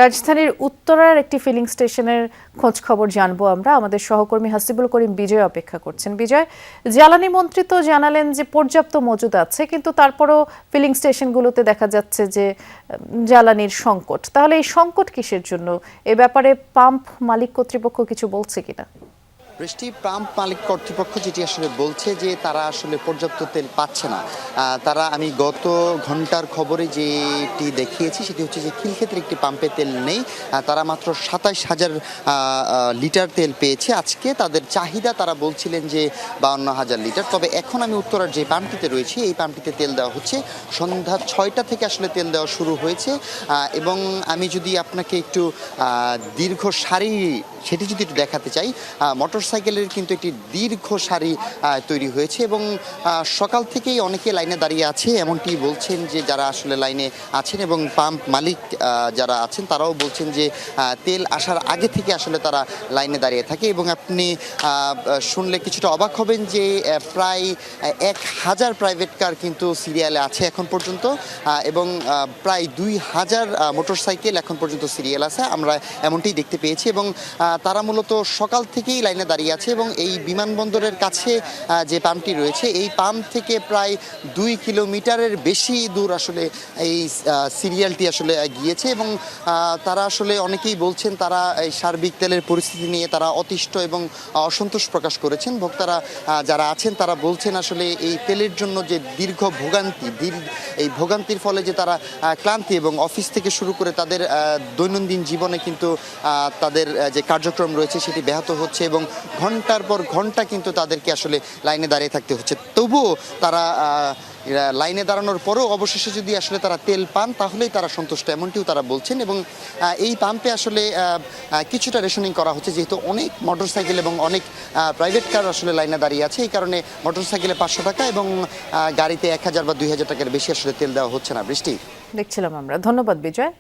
রাজধানীর উত্তরার একটি ফিলিং স্টেশনের খোঁজ খবর জানবো আমরা। আমাদের সহকর্মী হাসিবুল করিম বিজয় অপেক্ষা করছেন। বিজয়, জ্বালানি মন্ত্রী তো জানালেন যে পর্যাপ্ত মজুদ আছে, কিন্তু তারপরও ফিলিং স্টেশনগুলোতে দেখা যাচ্ছে যে জ্বালানির সংকট। তাহলে এই সংকট কিসের জন্য? এ ব্যাপারে পাম্প মালিক কর্তৃপক্ষ কিছু বলছে কিনা? বৃষ্টি পাম্প মালিক কর্তৃপক্ষ যেটি আসলে বলছে যে তারা আসলে পর্যাপ্ত তেল পাচ্ছে না। আমি গত ঘন্টার খবরে যেটি দেখিয়েছি সেটি হচ্ছে যে খিলক্ষেতের একটি পাম্পে তেল নেই। তারা মাত্র ২৭,০০০ লিটার তেল পেয়েছে আজকে। তাদের চাহিদা তারা বলছিলেন যে ৫২,০০০ লিটার। তবে এখন আমি উত্তরার যে পাম্পটিতে রয়েছি এই পাম্পটিতে তেল দেওয়া হচ্ছে। সন্ধ্যা ৬টা থেকে আসলে তেল দেওয়া শুরু হয়েছে। এবং আমি যদি আপনাকে একটু দীর্ঘ সারি সেটি যদি একটু দেখাতে চাই, মোটরসাইকেলের কিন্তু একটি দীর্ঘ সারি তৈরি হয়েছে এবং সকাল থেকেই অনেকে লাইনে দাঁড়িয়ে আছে এমনটি বলছেন যে যারা আসলে লাইনে আছেন, এবং পাম্প মালিক যারা আছেন তারাও বলছেন যে তেল আসার আগে থেকে আসলে তারা লাইনে দাঁড়িয়ে থাকে। এবং আপনি শুনলে কিছুটা অবাক হবেন যে প্রায় ১,০০০ প্রাইভেট কার কিন্তু সিরিয়ালে আছে এখন পর্যন্ত, এবং প্রায় ২,০০০ মোটরসাইকেল এখন পর্যন্ত সিরিয়াল আছে, আমরা এমনটি দেখতে পেয়েছি। এবং তারা মূলত সকাল থেকেই লাইনে দাঁড়িয়ে আছে এবং এই বিমানবন্দরের কাছে যে পাম্পটি রয়েছে এই পাম্প থেকে প্রায় ২ কিলোমিটারের বেশি দূর আসলে এই সিরিয়ালটি আসলে গিয়েছে। এবং তারা আসলে অনেকেই বলছেন তারা এই সার্বিক তেলের পরিস্থিতি নিয়ে তারা অতিষ্ঠ এবং অসন্তোষ প্রকাশ করেছেন। ভোক্তারা যারা আছেন তারা বলছেন আসলে এই তেলের জন্য যে দীর্ঘ ভোগান্তি, এই ভোগান্তির ফলে যে তারা ক্লান্তি, এবং অফিস থেকে শুরু করে তাদের দৈনন্দিন জীবনে কিন্তু তাদের যে কার্যক্রম রয়েছে সেটি ব্যাহত হচ্ছে এবং ঘন্টার পর ঘন্টা কিন্তু তাদেরকে আসলে লাইনে দাঁড়িয়ে থাকতে হচ্ছে। তবুও তারা লাইনে দাঁড়ানোর পরেও অবশেষে যদি আসলে তারা তেল পান তাহলেই তারা সন্তুষ্ট, এমনটিও তারা বলছেন। এবং এই পাম্পে আসলে কিছুটা রেশনিং করা হচ্ছে, যেহেতু অনেক মোটরসাইকেল এবং অনেক প্রাইভেট কার আসলে লাইনে দাঁড়িয়ে আছে, এই কারণে মোটরসাইকেলে ৫০০ টাকা এবং গাড়িতে ১,০০০ বা ২,০০০ টাকার বেশি আসলে তেল দেওয়া হচ্ছে না। বৃষ্টি দেখছিলাম আমরা। ধন্যবাদ বিজয়।